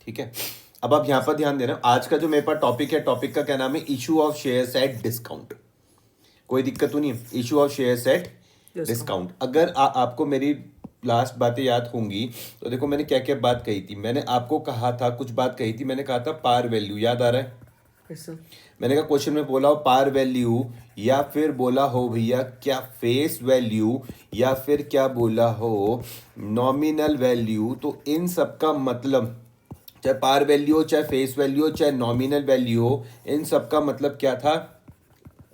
ठीक है, अब आप यहाँ पर ध्यान देना, आज का जो मेरे पास टॉपिक है, टॉपिक का क्या नाम है, issue of shares at discount. कोई दिक्कत तो नहीं है, issue of shares at discount. अगर आपको मेरी लास्ट बातें याद होंगी तो देखो मैंने क्या क्या बात कही थी। मैंने आपको कहा था, कुछ बात कही थी, मैंने कहा था पार वैल्यू, याद आ रहा है? मैंने कहा क्वेश्चन में बोला हो पार वैल्यू, या फिर बोला हो भैया क्या फेस वैल्यू, या फिर क्या बोला हो नॉमिनल वैल्यू। तो इन सब का मतलब, चाहे पार वैल्यू हो, चाहे फेस वैल्यू हो, चाहे नॉमिनल वैल्यू हो, इन सब का मतलब क्या था,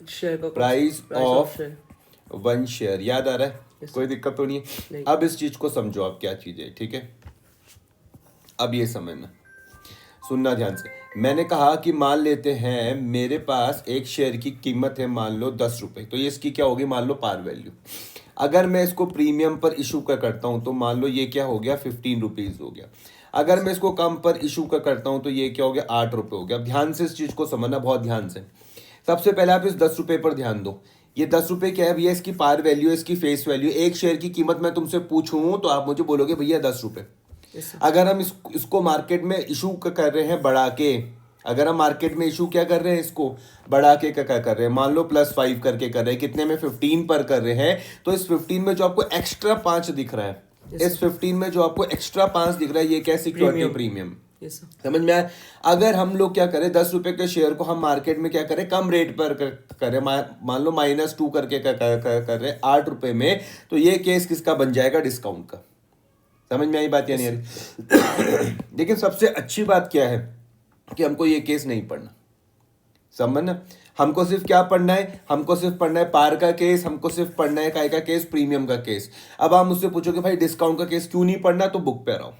शेयर का प्राइस ऑफ वन शेयर। याद आ रहा है? कोई दिक्कत तो नहीं है? अब इस चीज को समझो आप क्या चीज है, ठीक है? अब ये समझना, सुनना ध्यान से। मैंने कहा कि मान लेते हैं मेरे पास एक शेयर की कीमत है मान लो 10 रुपए, तो ये इसकी क्या होगी, मान लो पार वैल्यू। अगर मैं इसको प्रीमियम पर इशू करता हूं तो मान लो ये क्या हो गया, 15 रुपीज हो गया। अगर मैं इसको कम पर इशू करता हूं तो ये क्या हो गया, 8 रुपए हो गया। अब ध्यान से इस चीज को समझना, बहुत ध्यान से। सबसे पहले आप इस 10 रुपए पर ध्यान दो। ये 10 रुपए क्या है भैया, इसकी पार वैल्यू है, इसकी फेस वैल्यू। एक शेयर की कीमत मैं तुमसे पूछूं तो आप मुझे बोलोगे भैया 10 रुपए। अगर हम इसको मार्केट में इशू कर रहे हैं बढ़ा के, अगर हम मार्केट में इशू क्या कर रहे हैं, इसको बढ़ा के क्या कर रहे हैं, मान लो +5 करके कर रहे हैं, कितने में, 15 पर कर रहे हैं। तो इस 15 में जो आपको एक्स्ट्रा 5 दिख रहा है, इस 15 में जो आपको एक्स्ट्रा 5 दिख रहा है, ये क्या, सिक्योरिटी प्रीमियम। समझ में आया? अगर हम लोग क्या करें, 10 रुपए के शेयर को हम मार्केट में क्या करें, कम रेट पर करें, मान लो -2 करके कर रहे 8 रुपए में, तो ये केस किसका बन जाएगा, डिस्काउंट का। समझ में आई बात या नहीं आ रही? लेकिन सबसे अच्छी बात क्या है कि हमको ये केस नहीं पढ़ना, समझना। हमको सिर्फ क्या पढ़ना है, हमको सिर्फ पढ़ना है पार का केस, हमको सिर्फ पढ़ना है काय का केस, प्रीमियम का केस। अब आप मुझसे पूछोगे भाई डिस्काउंट का केस क्यों नहीं पढ़ना, तो बुक पे रहो।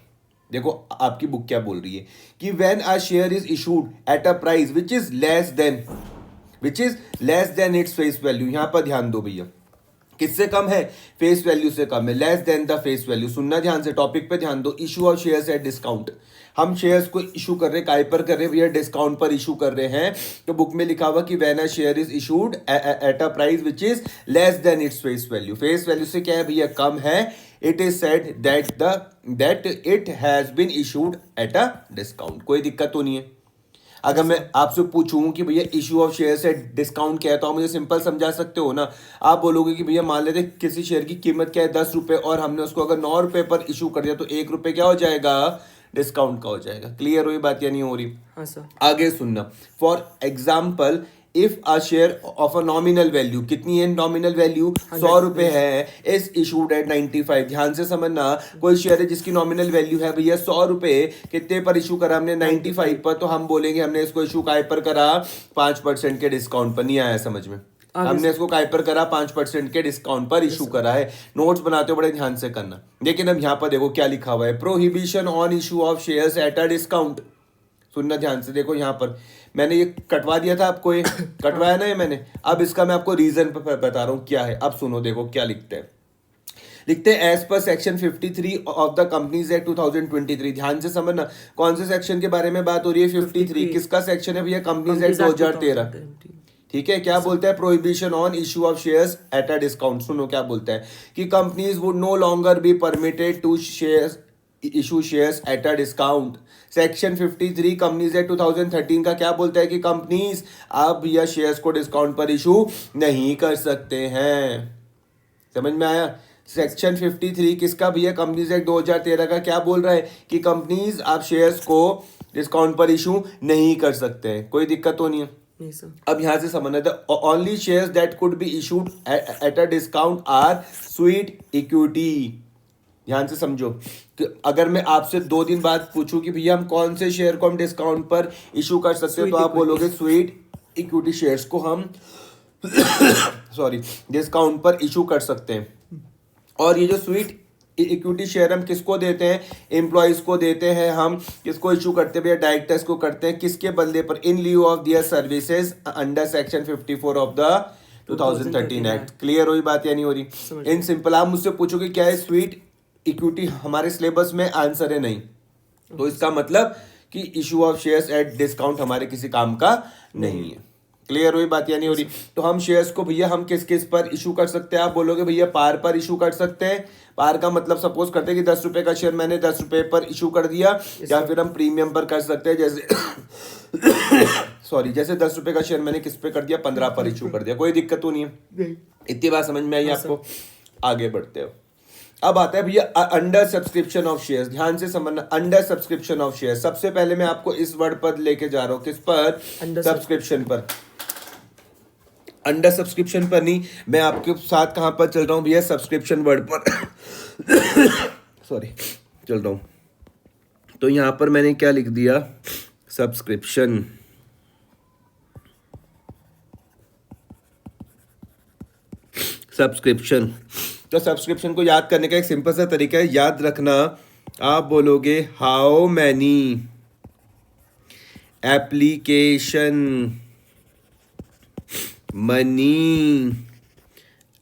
देखो आपकी बुक क्या बोल रही है कि when a share is issued at a price which is less than its face value. यहां पर ध्यान दो भैया, किससे कम है, फेस वैल्यू से कम है, less than the face value. सुनना ध्यान से, टॉपिक पे ध्यान दो। Issue of shares at discount, हम शेयर्स को इशू कर रहे हैं, काय पर कर रहे हैं भैया, डिस्काउंट पर इशू कर रहे हैं। तो बुक में लिखा हुआ कि when a share is issued at a price which is less than its face value. Face value से क्या है भैया, कम है। It is said that it has been issued at a discount. कोई दिक्कत तो नहीं है? अगर मैं आपसे पूछूं कि भैया इशू ऑफ शेयर से डिस्काउंट क्या है, तो आप मुझे सिंपल समझा सकते हो ना। आप बोलोगे कि भैया मान लेते किसी शेयर की कीमत क्या है, 10 रुपए, और हमने उसको अगर 9 रुपए पर इशू कर दिया तो 1 रुपए क्या हो जाएगा, डिस्काउंट का हो जाएगा। क्लियर हुई बात या नहीं हो रही? हाँ सर। आगे सुनना, for example if a share of a nominal value, कितनी है नॉमिनल वैल्यू, 100 रुपए है, इज इशूड एट 95। ध्यान से समझना, कोई शेयर है जिसकी नॉमिनल वैल्यू है भैया 100 रुपए, कितने पर इशू करा हमने, 95 पर, तो हम बोलेंगे हमने इसको इशू काय पर करा, 5% के डिस्काउंट पर। नहीं आया समझ में? हमने इसको काय पर करा, 5% के डिस्काउंट पर इशू करा है। नोट्स बनाते हो बड़े ध्यान से करना। लेकिन अब यहाँ पर देखो क्या लिखा हुआ है, prohibition on issue of shares at a discount. सुनना ध्यान से, देखो यहाँ पर मैंने ये कटवा दिया था आपको, ये कटवाया ना ये मैंने। अब इसका मैं आपको रीजन बता रहा हूँ क्या है। अब सुनो, देखो क्या लिखते हैं, लिखते हैं एज पर section 53 of the companies act 2023। ध्यान से समझना, कौन से सेक्शन के बारे में बात हो रही है, 53। किसका सेक्शन है भैया, कंपनीज एक्ट 2013। ठीक है, क्या बोलता है, prohibition on issue of shares at a discount. सुनो क्या बोलता है कि companies would no longer be permitted to shares issue shares at a discount. Section 53 companies act 2013 का क्या बोलता है कि कंपनीज अब या शेयर्स को डिस्काउंट पर इशू नहीं कर सकते हैं। समझ में आया? सेक्शन 53 किसका भैया, कंपनीज एक्ट 2013 का क्या बोल रहा है कि कंपनीज आप शेयर्स को डिस्काउंट पर इशू नहीं कर सकते हैं। कोई दिक्कत तो नहीं है? अब यहां से समझना था, only shares that could be issued at a discount are sweet equity. ध्यान से समझो कि अगर मैं आपसे 2 दिन बाद पूछूं कि भैया हम कौन से शेयर को हम डिस्काउंट पर इशू कर सकते हैं, तो आप बोलोगे स्वीट इक्विटी शेयर्स को हम सॉरी डिस्काउंट पर इशू कर सकते हैं। और ये जो स्वीट इक्विटी शेयर हम किसको देते हैं, एम्प्लॉयज को देते हैं। हम किसको इशू करते हैं भैया, डायरेक्टर्स को करते हैं। किसके बदले पर, in lieu of their services under section 54 of the 2013 act. Clear हुई बात या नहीं हो रही? इन सिंपल, आप मुझसे पूछोगे क्या है स्वीट इक्विटी, हमारे सिलेबस में आंसर है नहीं, तो इसका मतलब कि issue of shares at discount हमारे किसी काम का नहीं है। क्लियर हुई बात या नहीं हो रही? तो हम शेयर्स को भैया हम किस किस पर इशू कर सकते हैं? आप बोलोगे भैया पार पर इशू कर सकते हैं। पार का मतलब सपोज करते हैं कि 10 रुपए का शेयर मैंने 10 रुपए पर इशू कर दिया, या फिर हम प्रीमियम पर कर सकते हैं, जैसे सॉरी जैसे 10 रुपए का शेयर मैंने किस पे कर दिया, 15 पर इशू कर दिया। कोई दिक्कत तो नहीं है? इतनी बात समझ में आई आपको? आगे बढ़ते हो। अब आता है भैया अंडर सब्सक्रिप्शन ऑफ शेयर्स। ध्यान से समझना, अंडर सब्सक्रिप्शन ऑफ शेयर्स। सबसे पहले मैं आपको इस वर्ड पर लेके जा रहा हूं, किस पर? सब्सक्रिप्शन पर। अंडर सब्सक्रिप्शन पर नहीं, मैं आपके साथ कहां पर चल रहा हूं भैया? सब्सक्रिप्शन वर्ड पर सॉरी चल रहा हूं। तो यहां पर मैंने क्या लिख दिया? सब्सक्रिप्शन। सब्सक्रिप्शन। तो सब्सक्रिप्शन को याद करने का एक सिंपल सा तरीका है, याद रखना। आप बोलोगे how many application money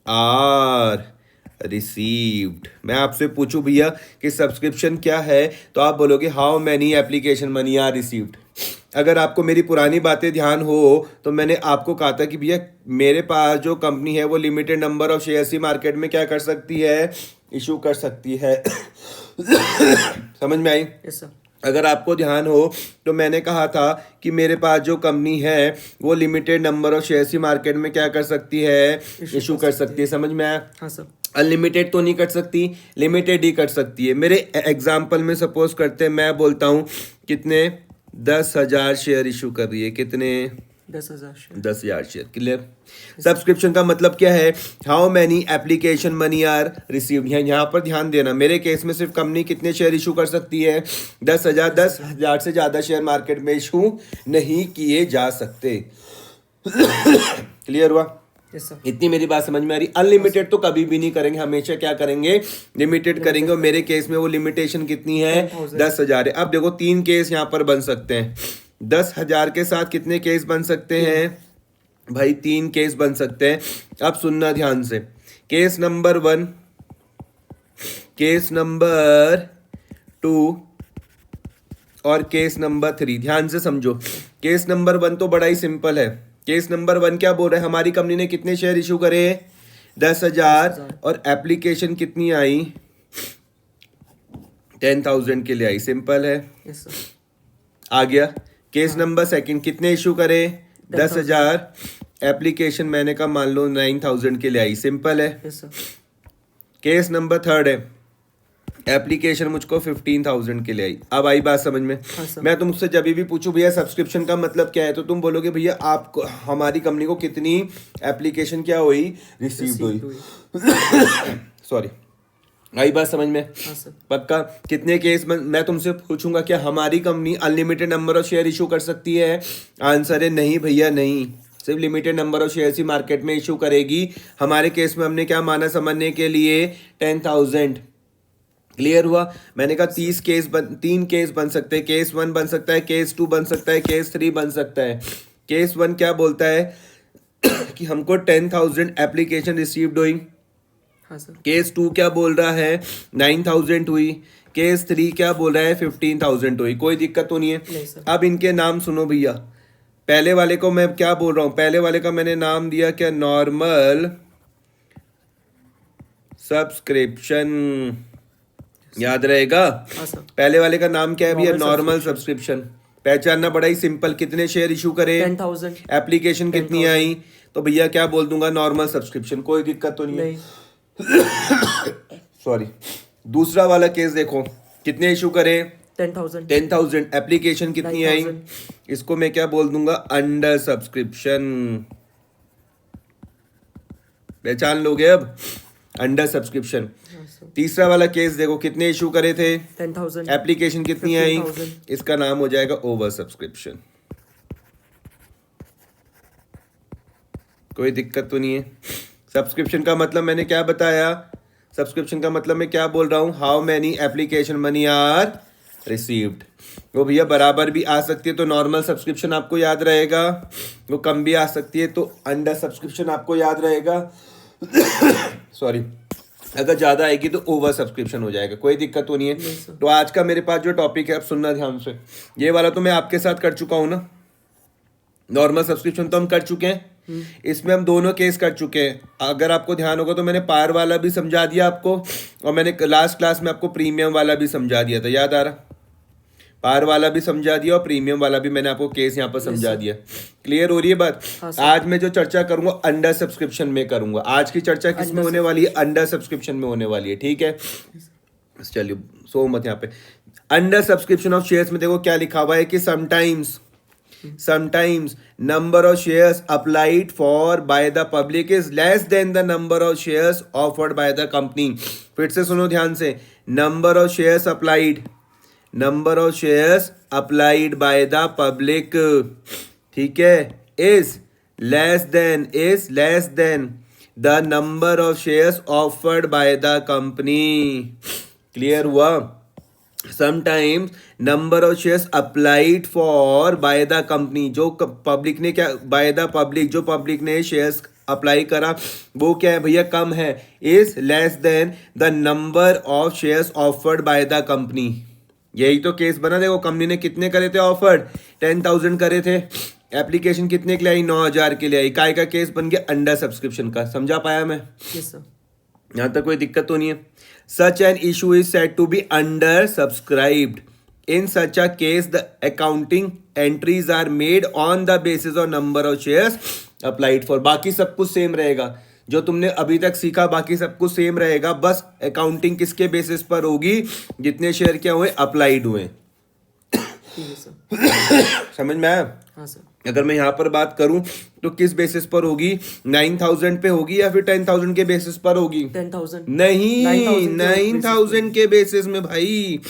are received. मैं आपसे पूछूं भैया कि सब्सक्रिप्शन क्या है, तो आप बोलोगे how many application money are received. अगर आपको मेरी पुरानी बातें ध्यान हो तो मैंने आपको कहा था कि भैया मेरे पास जो कंपनी है वो limited number of shares he market में क्या कर सकती है? इशू कर सकती है। समझ में आई? Yes sir. अगर आपको ध्यान हो तो मैंने कहा था कि मेरे पास जो कंपनी है वो limited number of shares he market में क्या कर सकती है? इशू कर सकती है। समझ में आया? हाँ सर। अनलिमिटेड तो नहीं कर सकती, लिमिटेड ही कर सकती है। मेरे एग्जाम्पल में सपोज करते हैं मैं बोलता हूँ कितने 10,000 शेयर इशू कर रही है। कितने? 10,000 शेयर। 10,000 शेयर। क्लियर? सब्सक्रिप्शन का मतलब क्या है? How many application money are received. यहाँ पर ध्यान देना, मेरे केस में सिर्फ कंपनी कितने शेयर इशू कर सकती है? 10,000। 10,000 से ज्यादा शेयर मार्केट में इशू नहीं किए जा सकते। क्लियर हुआ? Yes sir. इतनी मेरी बात समझ में आ रही? अनलिमिटेड तो कभी भी नहीं करेंगे, हमेशा क्या करेंगे? लिमिटेड करेंगे। और मेरे केस में वो लिमिटेशन कितनी है? 10,000 है। अब देखो 3 केस यहाँ पर बन सकते हैं। 10,000 के साथ कितने केस बन सकते हैं भाई? 3 केस बन सकते हैं। अब सुनना ध्यान से, केस नंबर 1, केस नंबर 2 और केस नंबर 3। ध्यान से समझो। केस नंबर 1 तो बड़ा ही सिंपल है। केस नंबर 1 क्या बोल रहा है? हमारी कंपनी ने कितने शेयर इशू करे? 10,000। और एप्लीकेशन कितनी आई? 10,000 के लिए आई। सिंपल है। Yes sir. आ गया। केस नंबर 2 कितने इशू करे? 10,000। एप्लीकेशन मैंने कहा मान लो 9,000 के लिए आई। सिंपल है। Yes sir. केस नंबर 3 है, एप्लीकेशन मुझको 15,000 के लिए आई। अब आई बात समझ में? हाँ सर। मैं तुमसे जब भी पूछूं भैया सब्सक्रिप्शन का मतलब क्या है, तो तुम बोलोगे भैया आपको हमारी कंपनी को कितनी एप्लीकेशन क्या हुई? रिसीव्ड हुई। सॉरी, आई बात समझ में? हाँ सर। पक्का? कितने केस मैं तुमसे पूछूंगा क्या हमारी company unlimited number of share issue कर सकती है? आंसर है नहीं भैया, नहीं। सिर्फ limited number of shares he market में इशू करेगी। हमारे केस में हमने क्या माना समझने के लिए? 10,000। क्लियर हुआ? मैंने कहा 3 केस बन सकते हैं। केस 1 बन सकता है, केस 2 बन सकता है, केस 3 बन सकता है। केस 1 क्या बोलता है कि हमको 10,000 एप्लीकेशन रिसीव्ड हुई। हाँ सर। केस 2 क्या बोल रहा है? 9,000 हुई। केस 3 क्या बोल रहा है? 15,000 हुई। कोई दिक्कत तो नहीं है? नहीं सर। अब इनके नाम सुनो भैया। पहले वाले को मैं क्या बोल रहा हूं? पहले वाले का मैंने नाम दिया क्या? Normal subscription. याद रहेगा? हाँ सर। पहले वाले का नाम क्या है भैया? Normal normal subscription. पहचानना बड़ा ही सिंपल। कितने शेयर इशू करे? 10,000। एप्लीकेशन कितनी 10,000। आई? तो भैया क्या बोल दूंगा? Normal subscription. कोई दिक्कत तो नहीं है? नहीं। सॉरी। दूसरा वाला केस देखो, कितने इशू करे? 10,000। 10,000। एप्लीकेशन कितनी आई? 9,000। इसको मैं क्या बोल दूंगा? Under subscription. पहचान लोगे अब? Under subscription. हाँ सर। तीसरा वाला केस देखो, कितने इशू करे थे? 10,000। एप्लीकेशन कितनी आई? 15,000। इसका नाम हो जाएगा ओवर सब्सक्रिप्शन। कोई दिक्कत तो नहीं है? सब्सक्रिप्शन का मतलब मैंने क्या बताया? सब्सक्रिप्शन का मतलब मैं क्या बोल रहा हूं? How many application money are received. वो भैया बराबर भी आ सकती है तो नॉर्मल सब्सक्रिप्शन आपको याद रहेगा, वो कम भी आ सकती है तो अंडर सब्सक्रिप्शन आपको याद रहेगा। सॉरी, अगर ज्यादा आएगी तो ओवर सब्सक्रिप्शन हो जाएगा। कोई दिक्कत तो नहीं है? तो आज का मेरे पास जो टॉपिक है, अब सुनना ध्यान से। ये वाला तो मैं आपके साथ कर चुका हूं ना, नॉर्मल सब्सक्रिप्शन तो हम कर चुके हैं, इसमें हम दोनों केस कर चुके हैं। अगर आपको ध्यान होगा तो मैंने पार वाला भी समझा दिया आपको, और मैंने लास्ट क्लास में आपको प्रीमियम वाला भी समझा दिया था, याद आ रहा? पार वाला भी समझा दिया और प्रीमियम वाला भी मैंने आपको केस यहाँ पर समझा दिया। क्लियर हो रही है बात? हाँ सर। आज मैं जो चर्चा करूंगा अंडर सब्सक्रिप्शन में करूंगा। आज की चर्चा किस में होने वाली है? अंडर सब्सक्रिप्शन में होने वाली है, ठीक है? चलिए सो मत यहाँ पे अंडर सब्सक्रिप्शन ऑफ शेयर्स में देखो क्या लिखा हुआ है कि sometimes number of shares applied for by the public is less than the number of shares offered by the company। फिर से सुनो ध्यान से, number of shares applied by the public, ठीक है, is less than the number of shares offered by the company। Clear हुआ? Sometimes number of shares applied for by the company, जो public ने क्या, बाय द पब्लिक, जो public ने shares apply करा वो क्या है भैया? कम है, is less than the number of shares offered by the company. यही तो केस बना। देखो कंपनी ने कितने करे थे ऑफर्ड? 10,000 करे थे। एप्लीकेशन कितने के लिए आई? 9,000 के लिए आई। काय का केस बन गया? अंडर सब्सक्रिप्शन का। समझा पाया मैं? Yes sir. यहाँ तक कोई दिक्कत तो नहीं है? Such an issue is said to be undersubscribed. In such a case, the accounting entries are made on the basis of number of shares applied for। बाकी सब कुछ सेम रहेगा, जो तुमने अभी तक सीखा बाकी सब कुछ सेम रहेगा, बस अकाउंटिंग किसके बेसिस पर होगी? जितने शेयर क्या हुए? अप्लाइड हुए। समझ में आया? हाँ सर। अगर मैं यहाँ पर बात करूं तो किस बेसिस पर होगी? 9,000 पे होगी या फिर 10,000 के बेसिस पर होगी? 10,000 नहीं, 9,000 के बेसिस में भाई।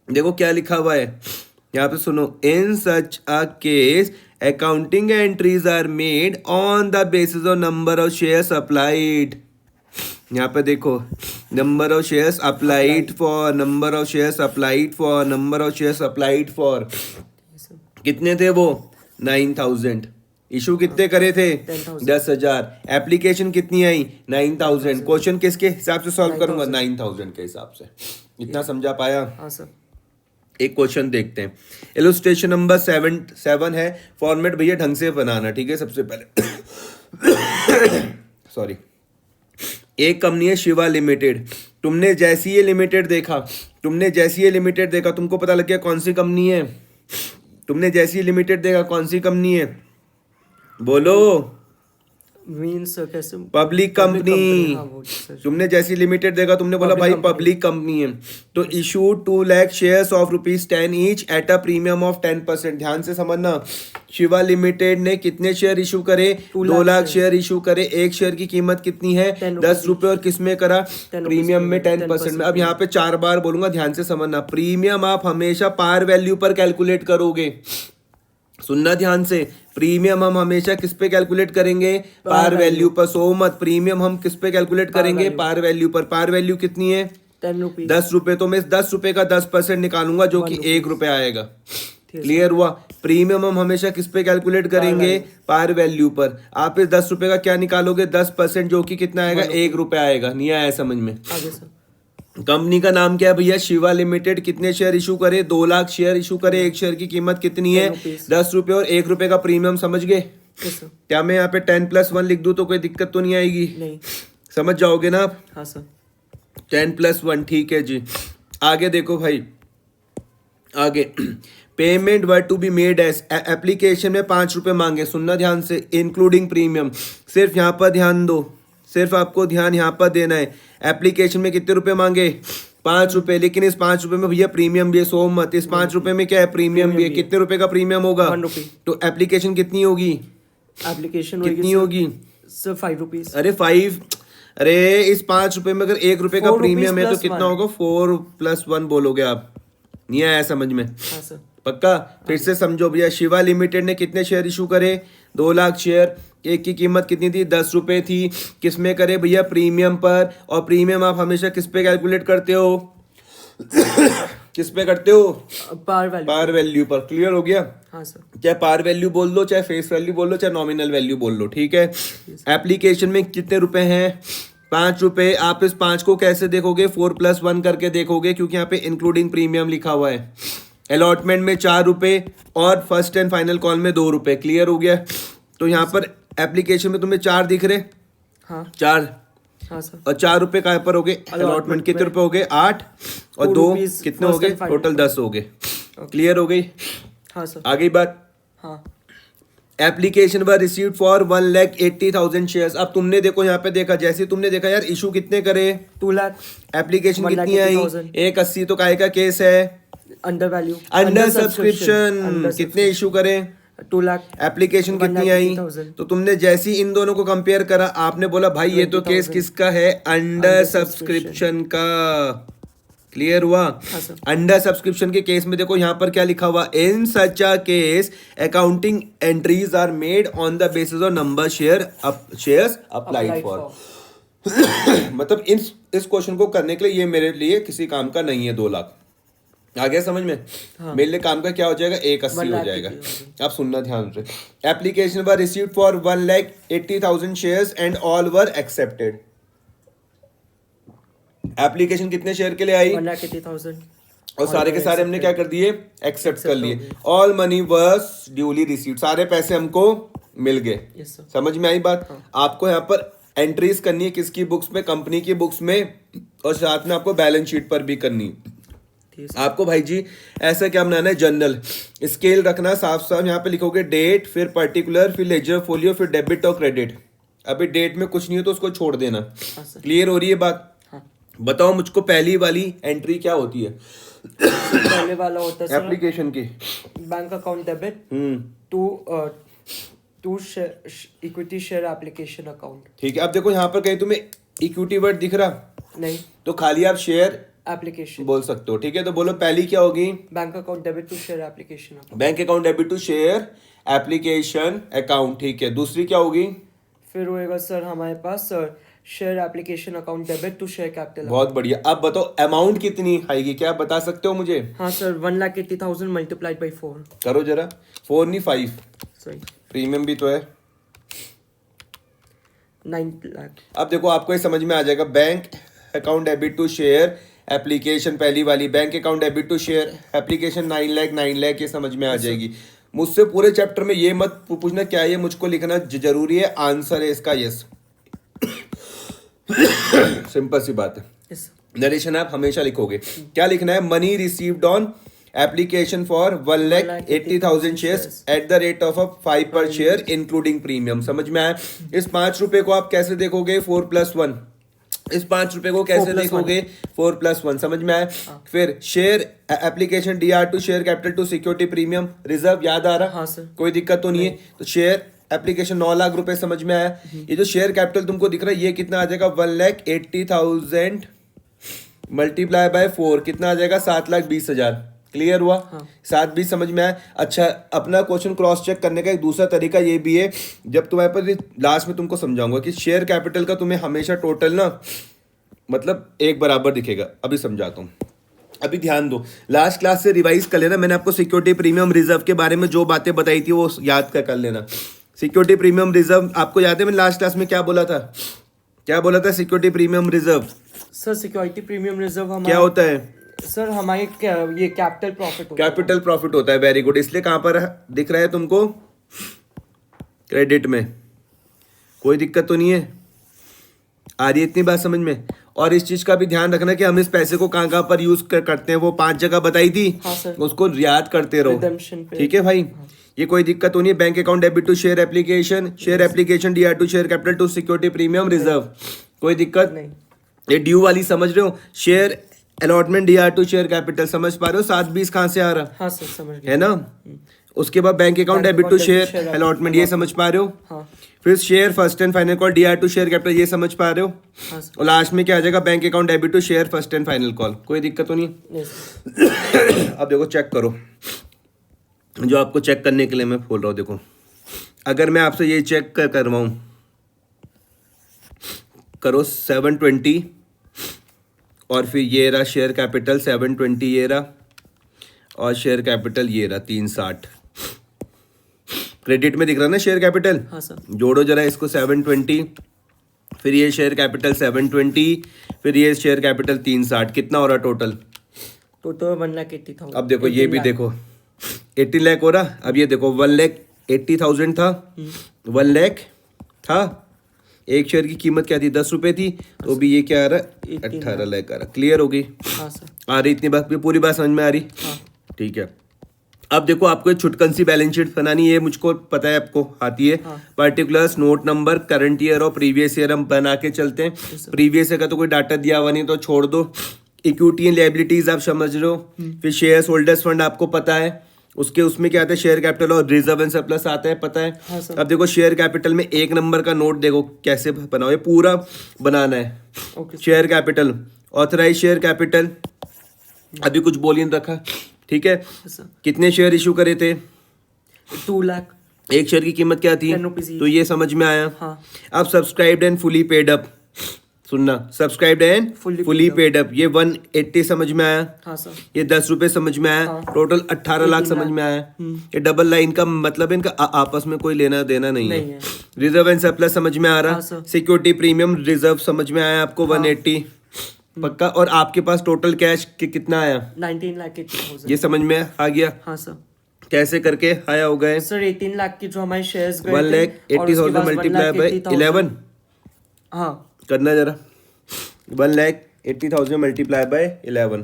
देखो क्या लिखा हुआ है यहाँ पे, सुनो। In such a case accounting entries are made on the basis of number of shares applied. यहाँ पे देखो, number of shares applied for कितने थे वो? 9,000। इशू कितने करे थे? 10,000। एप्लीकेशन कितनी आई? 9,000। क्वेश्चन किसके हिसाब से सॉल्व करूंगा? 9,000 के हिसाब से। इतना समझा पाया? हाँ सर। एक क्वेश्चन देखते हैं। इलस्ट्रेशन नंबर 7 है। फॉर्मेट भैया ढंग से बनाना, ठीक है? सबसे पहले सॉरी, एक कंपनी है शिवा लिमिटेड। तुमने जैसी ये लिमिटेड देखा, तुमको पता लग गया कौन सी कंपनी है? तुमने जैसी लिमिटेड देखा कौन सी कंपनी है? बोलो। मींस कैसे? Public company. तुमने जैसी लिमिटेड देखा, तुमने बोला भाई पब्लिक कंपनी है, तो issue 2 lakh shares of ₹10 each at a premium of 10%। ध्यान से समझना, शिवा लिमिटेड ने कितने शेयर इशू करे? 2 लाख शेयर इशू करे। एक शेयर की कीमत कितनी है? 10 रुपए। और किसमें करा? प्रीमियम में 10% में। अब यहाँ पे 4 बार बोलूंगा, ध्यान से समझना। प्रीमियम आप हमेशा पार वैल्यू पर कैलकुलेट करोगे। सुनना ध्यान से, प्रीमियम हम हमेशा किस पे कैलकुलेट करेंगे? पार वैल्यू पर। सो मत, प्रीमियम हम किस पे कैलकुलेट करेंगे? पार वैल्यू पर। पार वैल्यू कितनी है? 10 रुपए। तो मैं 10 रुपए का 10% निकालूंगा, जो कि 1 रुपए आएगा। क्लियर हुआ? प्रीमियम हम हमेशा किस पे कैलकुलेट करेंगे? पार वैल्यू पर। आप इस 10 रुपए का क्या निकालोगे? 10%, जो कि कितना आएगा? 1 रुपए आएगा। नहीं आया समझ में? आगे सर। कंपनी का नाम क्या है भैया? शिवा लिमिटेड। कितने शेयर इशू करे? 2 लाख शेयर इशू करे। एक शेयर की कीमत कितनी है? 10 रुपए। और 1 रुपए का प्रीमियम। समझ गए? क्या मैं यहाँ पे 10+1 लिख दूं तो कोई दिक्कत तो नहीं आएगी? नहीं। समझ जाओगे ना आप? हाँ सर। 10+1, ठीक है जी। आगे देखो भाई, आगे payment were to be made as, application में 5 रुपए मांगे। सुनना ध्यान से, इंक्लूडिंग प्रीमियम। सिर्फ यहाँ पर ध्यान दो, सिर्फ आपको ध्यान यहाँ पर देना है। एप्लीकेशन में कितने रुपए मांगे? 5 रुपए। लेकिन इस 5 रुपए में भैया प्रीमियम भी है। सो मत, इस 5 रुपए में क्या है? प्रीमियम भी है। कितने रुपए का प्रीमियम होगा? 1 रुपए। तो एप्लीकेशन कितनी होगी? एप्लीकेशन कितनी होगी? Sir 5 rupees. अरे 5, अरे इस 5 रुपए में अगर 1 रुपए का प्रीमियम है तो कितना होगा? 4+1 बोलोगे आप? नहीं आया समझ में? हाँ सर। पक्का? फिर से समझो भैया, शिवा लिमिटेड ने कितने शेयर इशू करे? 2 लाख शेयर। एक की कीमत कितनी थी? 10 रुपए थी। किस में करे भैया? प्रीमियम पर। और प्रीमियम आप हमेशा किस पे कैलकुलेट करते हो? किस पे करते हो? पार वैल्यू पर। क्लियर हो गया? हाँ सर। चाहे पार वैल्यू बोल लो, चाहे फेस वैल्यू बोल लो, चाहे नॉमिनल वैल्यू बोल लो, ठीक है? एप्लीकेशन में कितने रुपए हैं? 5 रुपए। आप इस 5 को कैसे देखोगे? 4+1 करके देखोगे, क्योंकि यहाँ पे इंक्लूडिंग प्रीमियम लिखा हुआ है। अलॉटमेंट में 4 रुपए और फर्स्ट एंड फाइनल कॉल में 2 रुपए। क्लियर हो गया? तो यहाँ पर एप्लीकेशन में तुम्हें 4 दिख रहे, हाँ 4 हाँ सर। और 4 रुपए कहाँ पर हो गए? अलॉटमेंट कितने रुपए हो गए? 8 और 2 rupees कितने हो first गए? and final टोटल 10 हो गए। क्लियर हो गई? हाँ सर। आ गई बात? हाँ application were received for 1,80,000 shares. अब तुमने देखो यहाँ पे देखा, जैसे तुमने देखा यार इशू कितने करे, 2 लाख एप्लीकेशन कितनी आई? 1,80,000 180। तो काहे का केस है? Under value under subscription. कितने इशू करे? 2 लाख एप्लीकेशन कितनी आई? 1,80,000 तो तुमने जैसे ही इन दोनों को कंपेयर करा, आपने बोला भाई ये तो केस 20,000 किसका है? अंडर सब्सक्रिप्शन का। क्लियर हुआ? हाँ सर। अंडर सब्सक्रिप्शन के केस में देखो यहाँ पर क्या लिखा हुआ, in such a case accounting entries are made on the basis of number shares applied for. मतलब इस क्वेश्चन को करने के लिए ये मेरे लिए किसी काम का नहीं है। 2 लाख आ गया समझ में? हाँ। मेरे लिए काम का क्या हो जाएगा? 180 हो जाएगा। अब सुनना ध्यान से। Application were received for 1,80,000 shares and all were accepted. Application कितने शेयर के लिए आई? 1,80,000 और सारे के सारे हमने क्या कर दिए? एक्सेप्ट कर लिए। All money was duly received. सारे पैसे हमको मिल गए। Yes sir. समझ में आई बात? आपको यहाँ पर एंट्रीज करनी है किसकी बुक्स में? कंपनी की बुक्स में, और साथ में आपको बैलेंस शीट पर भी करनी है। ठीक है। आपको भाई जी ऐसा क्या बनाना है? जर्नल स्केल रखना साफ साफ। यहाँ पे लिखोगे डेट, फिर पर्टिकुलर, फिर लेजर फोलियो, फिर डेबिट और क्रेडिट। अभी डेट में कुछ नहीं हो तो उसको छोड़ देना। हाँ सर। क्लियर हो रही है बात? हाँ। बताओ मुझको पहली वाली एंट्री क्या होती है पहले वाला होता है सर एप्लीकेशन की? Bank account debit to equity share application account. ठीक है। अब देखो यहाँ पर कहीं तुम्हें इक्विटी वर्ड दिख रहा, नहीं, तो खाली आप शेयर एप्लीकेशन बोल सकते हो। ठीक है, तो बोलो पहली क्या होगी? Bank account debit to share application account. Bank account debit to share application account. ठीक है, दूसरी क्या होगी? फिर होएगा सर हमारे पास sir share application account debit to share capital. बहुत बढ़िया। अब बताओ अमाउंट कितनी आएगी, क्या आप बता सकते हो मुझे? हाँ सर 1,80,000 मल्टीप्लाइड बाई 4। करो जरा। 4 नहीं 5, सॉरी प्रीमियम भी तो है। 9 लाख। अब देखो आपको ये समझ में आ जाएगा। Bank account debit to share application पहली वाली, bank account debit to share application 9 lakh 9 lakh, ये समझ में आ जाएगी। मुझसे पूरे चैप्टर में ये मत पूछना क्या है ये, मुझको लिखना जरूरी है। आंसर है इसका यस। सिंपल सी बात है। यस नरेशन आप हमेशा लिखोगे। क्या लिखना है? Money received on application for 1,80,000 shares at the rate of 5 पर शेयर इंक्लूडिंग प्रीमियम। समझ में आया? इस 5 रुपए को आप कैसे देखोगे? 4+1। इस 5 रुपए को कैसे 4+1 देखोगे? 4+1। समझ में आया? फिर share application DR to share capital to security premium reserve, याद आ रहा? हाँ सर। कोई दिक्कत तो नहीं है? तो शेयर एप्लीकेशन 9 लाख रुपए। समझ में आया? ये जो शेयर कैपिटल तुमको दिख रहा है ये कितना आ जाएगा? 1,80,000 मल्टीप्लाई बाय 4 कितना आ जाएगा? 7,20,000। क्लियर हुआ? हाँ। 7-20 समझ में आया? अच्छा, अपना क्वेश्चन क्रॉस चेक करने का एक दूसरा तरीका ये भी है, जब तुम्हारे पास लास्ट में तुमको समझाऊंगा कि शेयर कैपिटल का तुम्हें हमेशा टोटल ना मतलब एक बराबर दिखेगा। अभी समझाता हूँ, अभी ध्यान दो। लास्ट क्लास से रिवाइज कर लेना। मैंने आपको सिक्योरिटी प्रीमियम रिजर्व के बारे में जो बातें बताई थी वो याद कर लेना। सिक्योरिटी प्रीमियम रिजर्व आपको याद है मैंने लास्ट क्लास में क्या बोला था? क्या बोला था? Security premium reserve sir security premium reserve हमारा क्या होता है? सर हमारे ये कैपिटल प्रॉफिट होता है। कैपिटल प्रॉफिट होता है। Very good. इसलिए कहां पर दिख रहा है तुमको? क्रेडिट में। कोई दिक्कत तो नहीं है? आ रही है इतनी बात समझ में? और इस चीज का भी ध्यान रखना कि हम इस पैसे को कहां पर यूज करते हैं। वो 5 जगह बताई थी। हाँ सर। उसको याद करते रहो। Redemption पे। ठीक है भाई? ये कोई दिक्कत तो नहीं है? Bank account debit to share application DR to share capital to security premium reserve. कोई दिक्कत नहीं। ये ड्यू वाली समझ रहे हो? Share allotment DR to share capital समझ पा रहे हो? 7-20 कहां से आ रहा हाँ सर समझ गया। है ना? उसके बाद bank account debit to share allotment, ये समझ पा रहे हो? हाँ फिर share first and final call DR to share capital, ये समझ पा रहे हो? हाँ सर। और लास्ट में क्या आ जाएगा? Bank account debit to share first and final call. कोई दिक्कत तो नहीं? नहीं सर। अब देखो चेक करो, जो आपको चेक करने के लिए मैं बोल रहा हूँ। देखो अगर मैं आपसे ये चेक करवाऊं, करो 720 और फिर ये रहा शेयर कैपिटल 720, ये रहा, और शेयर कैपिटल ये रहा 360। क्रेडिट में दिख रहा ना शेयर कैपिटल? हाँ सर। जोड़ो जरा इसको 720, फिर ये शेयर कैपिटल 720, फिर ये शेयर कैपिटल 360, कितना हो रहा टोटल? टोटल 1,80,000। अब देखो ये भी देखो 80 लाख हो रहा, अब ये देखो 1,80,000 था, 1 लाख था, एक शेयर की कीमत क्या थी 10 रुपए थी, तो भी ये क्या आ रहा है 18 लाख आ रहा। क्लियर हो गई? हाँ सर। आ रही इतनी बात, पूरी बात समझ में आ रही? हाँ। ठीक है। अब देखो आपको एक छुटकन सी बैलेंस शीट बनानी है, मुझको पता है आपको आती है। हाँ। Particulars, note number, current year और प्रीवियस ईयर हम बना के चलते हैं। प्रीवियस ईयर का तो कोई डाटा दिया हुआ नहीं तो छोड़ दो। इक्विटी एंड लायबिलिटीज आप समझ रहे हो, फिर शेयर्स होल्डर्स फंड आपको पता है, उसके उसमें क्या आता है शेयर कैपिटल और रिजर्व एंड सरप्लस आता है, पता है। हाँ सर। अब देखो शेयर कैपिटल में 1 नंबर का नोट देखो कैसे बनाओ, ये पूरा बनाना है। Okay sir. Share capital, authorise share capital अभी कुछ बोल ही नहीं रखा, ठीक है। सर। कितने शेयर इशू करे थे? 2 लाख। एक शेयर की कीमत क्या थी? 10 रुपीज तो ये समझ में आया। हाँ। अब subscribed and fully paid up, सुनना, subscribed and Fully fully paid paid up, ये 180 समझ में आया, हाँ सर। ये 10 रुपए समझ में आया, हाँ। टोटल 18 लाख 18 समझ में आया। ये डबल लाइन का मतलब इनका आपस में कोई लेना देना नहीं नहीं है। है। रिजर्व एंड सरप्लस समझ में आ रहा, हाँ, सर। सिक्योरिटी प्रीमियम रिजर्व समझ में आया आपको 180 पक्का। और आपके पास टोटल कैश कितना आया 19,80,000। ये समझ में आ गया? हाँ सर। कैसे करके आया होगा ये? सर 18 लाख की जो हमारे शेयर्स गए 1,80,000 मल्टीप्लाई बाय 11 हाँ। करना जरा, 1,80,000 मल्टीप्लाई बाय 11।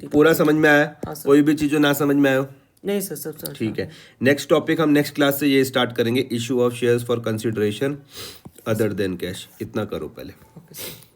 पूरा समझ में आया? हाँ सर। कोई भी चीज जो ना समझ में आयो? नहीं सर, सब सर। ठीक है। नेक्स्ट टॉपिक हम नेक्स्ट क्लास से ये स्टार्ट करेंगे, issue of shares for consideration other than cash. इतना करो पहले। Okay sir.